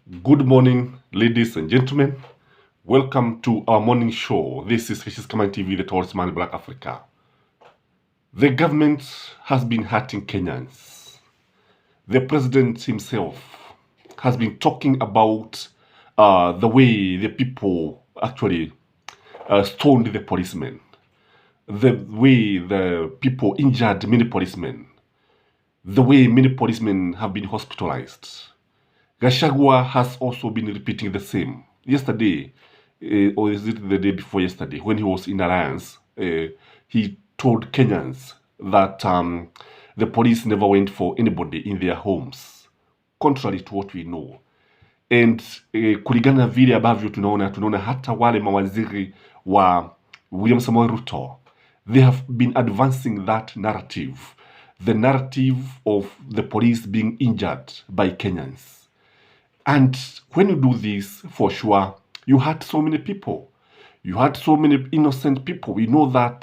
Good morning, ladies and gentlemen. Welcome to our morning show. This is Skyman TV, the tallest man in Black Africa. The government has been hurting Kenyans. The president himself has been talking about the way the people actually stoned the policemen, the way the people injured many policemen, the way many policemen have been hospitalized. Gachagua has also been repeating the same. Yesterday, or is it the day before yesterday, when he was in Alliance, he told Kenyans that the police never went for anybody in their homes, contrary to what we know. And kulingana vile ambavyo tunaona hata wale mawaziri wa William Samoei Ruto, they have been advancing that narrative, the narrative of the police being injured by Kenyans. And when you do this, for sure, you hurt so many people. You hurt so many innocent people. We know that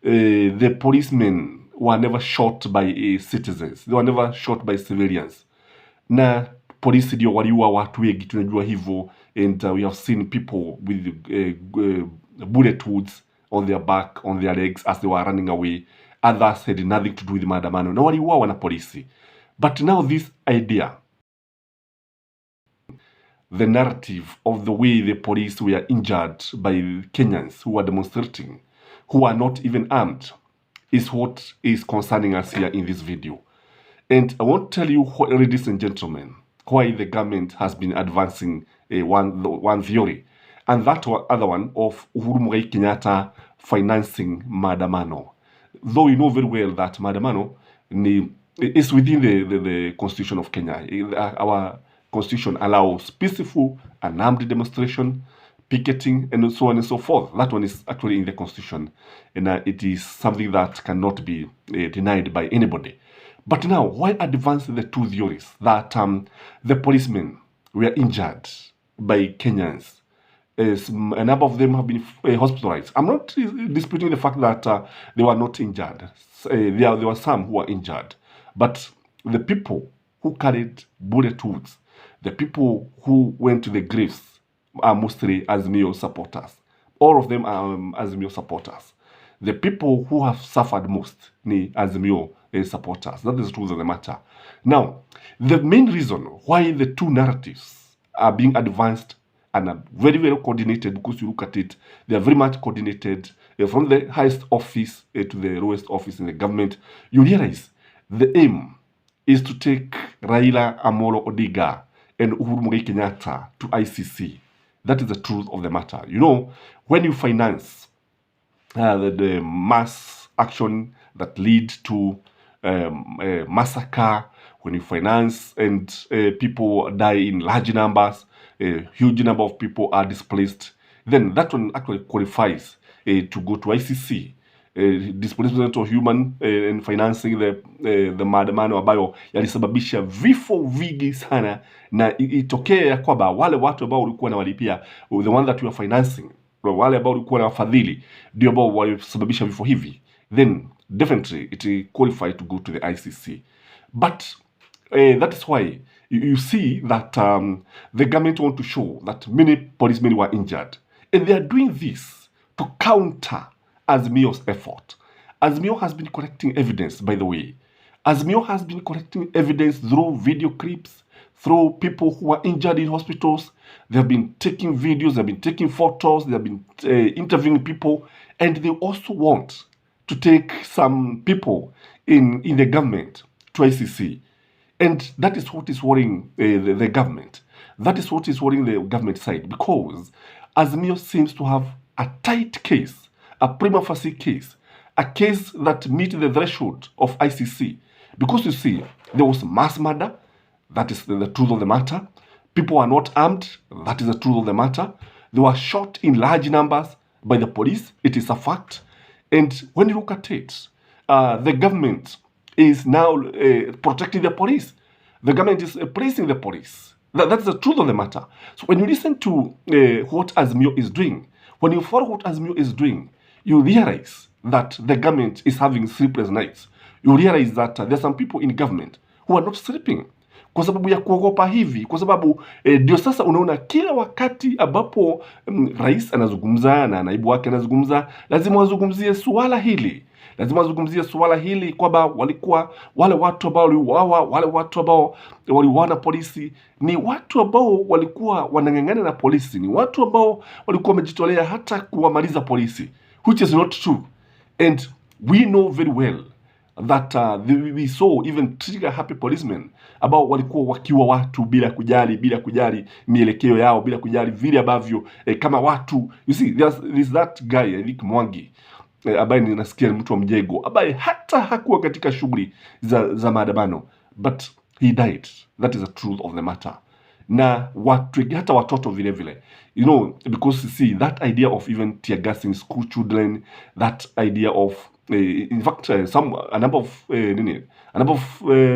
the policemen were never shot by citizens. They were never shot by civilians. Na polisi ndio waliua watu wengi, tunajua hivyo, and we have seen people with bullet wounds on their back, on their legs as they were running away. Others had nothing to do with maandamano. Na waliuawa na polisi. But now this idea, the narrative of the way the police were injured by Kenyans who were demonstrating, who are not even armed, is what is concerning us here in this video. And I want to tell you, ladies and gentlemen, why the government has been advancing one theory, and that other one of UHURU Kenyatta financing maandamano. Though we know very well that maandamano is within the Constitution of Kenya. Our Constitution allows peaceful, unarmed demonstration, picketing, and so on and so forth. That one is actually in the Constitution, and it is something that cannot be denied by anybody. But now, why advance the two theories that the policemen were injured by Kenyans? A number of them have been hospitalized. I'm not disputing the fact that they were not injured. There were some who were injured. But the people who carried bullet wounds, the people who went to the graves, are mostly Azimio supporters. All of them are Azimio supporters. The people who have suffered most ni Azimio supporters. That is the truth of the matter. Now, the main reason why the two narratives are being advanced and are very, very coordinated, because you look at it, they are very much coordinated from the highest office to the lowest office in the government. You realize the aim is to take Raila Amolo Odinga and UHURU Kenyatta to ICC. That is the truth of the matter. You know, when you finance the mass action that lead to massacre, when you finance and people die in large numbers, a huge number of people are displaced, then that one actually qualifies to go to ICC. Displacement of human and financing the maandamano ambayo yalisababisha vifo vingi sana, na itokee ya kwamba wale watu ambao walikuwa na walipia, the one that you are financing, wale ambao walikuwa na wafadhili ndio ambao walisababisha vifo hivi, then definitely it qualify to go to the ICC. But that is why you see that the government want to show that many policemen were injured, and they are doing this to counter Azimio's effort. Azimio has been collecting evidence, by the way. Azimio has been collecting evidence through video clips, through people who are injured in hospitals. They have been taking videos, they have been taking photos, they have been interviewing people, and they also want to take some people in the government to ICC. And that is what is worrying the government. That is what is worrying the government side, because Azimio seems to have a tight case, a prima facie case, a case that meets the threshold of ICC. Because you see, there was mass murder, that is the truth of the matter. People are not armed, that is the truth of the matter. They were shot in large numbers by the police, it is a fact. And when you look at it, the government is now protecting the police. The government is praising the police. That's the truth of the matter. So when you listen to what Azimio is doing, when you follow what Azimio is doing, you realize that the government is having sleepless nights. You realize that there are some people in government who are not sleeping. kwa sababu ya kuogopa hivi, kwa sababu ndio sasa unaona kila wakati ambapo rais anazungumza na naibu wake anazungumza, lazima wazungumzie suala hili, lazima wazungumzie suala hili kwamba walikuwa wale watu ambao waliuawa, wale watu ambao waliuawa na polisi ni watu ambao walikuwa wanang'ang'ana na polisi, ni watu ambao walikuwa wamejitolea hata kuwamaliza polisi, which is not true. And we know very well that we saw even trigger happy policemen ambao walikuwa wakiwa watu bila kujali mielekeo yao, bila kujali vile ambavyo kama watu, you see there's that guy I think Mwangi ambaye ninasikia ni mtu wa Mjego ambaye hata hakuwa katika shughuli za maandamano, but he died. That is the truth of the matter. Na watu hata watoto vile vile, you know, because you see that idea of even tear gassing school children, that idea of in fact a number of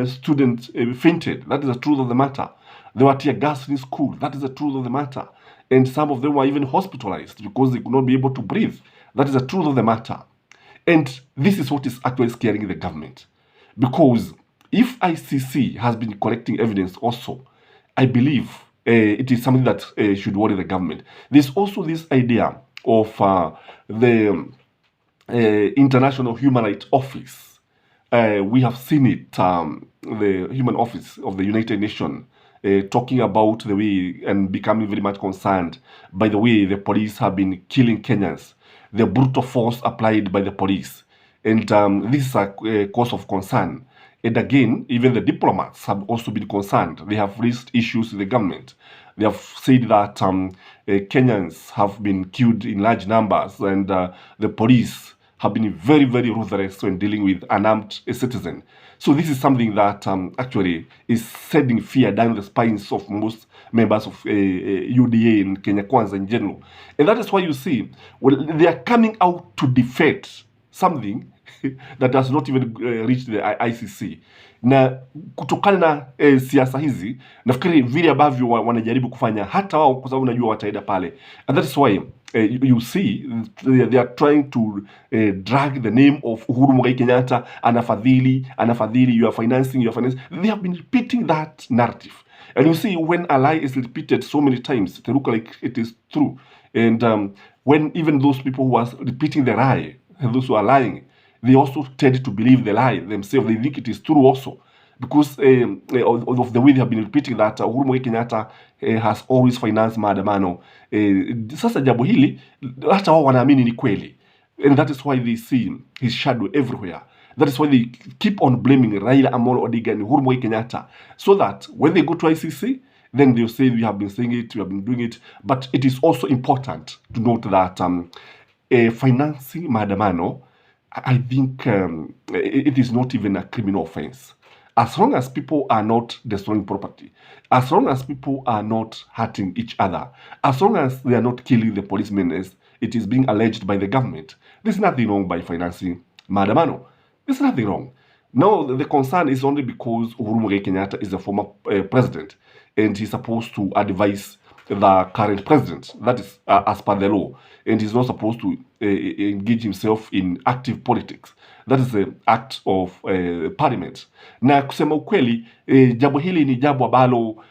students fainted. That is the truth of the matter. They were tear gassed in school. That is the truth of the matter. And some of them were even hospitalized because they could not be able to breathe. That is the truth of the matter. And this is what is actually scaring the government, because if ICC has been collecting evidence also, I believe it is something that should worry the government. There's also this idea of the International Human Rights Office. We have seen it, the Human Office of the United Nations, talking about the way and becoming very much concerned by the way the police have been killing Kenyans, the brutal force applied by the police. And this is a cause of concern. And again, even the diplomats have also been concerned. They have raised issues with the government. They have said that Kenyans have been killed in large numbers, and the police have been very, very ruthless when dealing with unarmed citizens. So this is something that actually is sending fear down the spines of most members of UDA and Kenya Kwanza in general. And that is why you see, well, they are coming out to defend something that does not even reach the ICC. Na kutokana na siasa hizi, nafikiri vile ambavyo wanajaribu kufanya hata wao, kwa sababu najua wataenda pale. And that is why you see they are trying to drag the name of UHURU KENYATTA, anafadhili, you are financing. They have been repeating that narrative. And you see, when a lie is repeated so many times, it looks like it is true. And when even those people who are repeating the lie, and those who are lying, they also tend to believe the lie themselves. They think it is true also, because of the way they have been repeating that UHURU KENYATTA has always financed maandamano. Sasa jambo hili hata wao wanaamini ni kweli, and that is why they see his shadow everywhere. That is why they keep on blaming Raila Amolo Odinga and UHURU KENYATTA, so that when they go to ICC, then they'll say we have been saying it, we have been doing it. But it is also important to note that financing maandamano, I think it is not even a criminal offense. As long as people are not destroying property, as long as people are not hurting each other, as long as they are not killing the policemen as it is being alleged by the government, there's nothing wrong by financing maandamano. There's nothing wrong. Now, the concern is only because UHURU KENYATTA is a former president, and he's supposed to advise the current president. That is as per the law. And he's not supposed to engage himself in active politics. That is the act of parliament. Na kusema ukweli, jambo hili ni jambo ambalo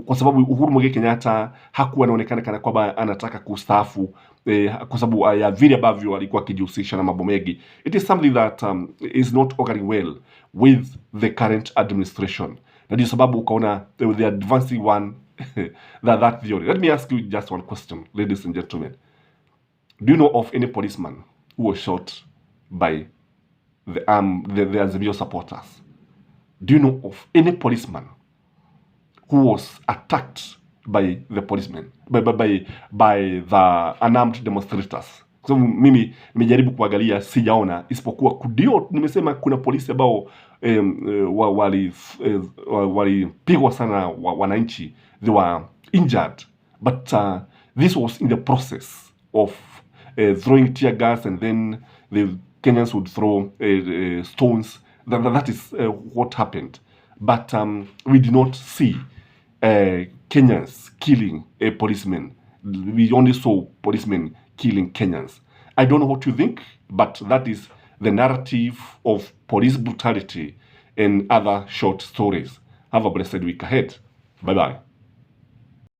kwa sababu UHURU KENYATTA hakuwa anaonekana kana kwamba anataka kustaafu kwa sababu ya vile ambavyo alikuwa akijihusisha na mambo mengi. It is something that is not occurring well with the current administration. Na ndio sababu ukaona the advancing one that theory. Let me ask you just one question, ladies and gentlemen. Do you know of any policeman who was shot by the Azimio supporters? Do you know of any policeman who was attacked by the policemen, by the unarmed demonstrators? So mimi nimejaribu kuangalia, sijaona, isipokuwa kudio nimesema kuna polisi ambao walipigwa sana wananchi, they were injured, but this was in the process of throwing tear gas, and then the Kenyans would throw stones. That is what happened. But we did not see Kenyans killing a policeman. We only saw policemen killing Kenyans. I don't know what you think, but that is the narrative of police brutality and other short stories Have a blessed week ahead. Bye-bye.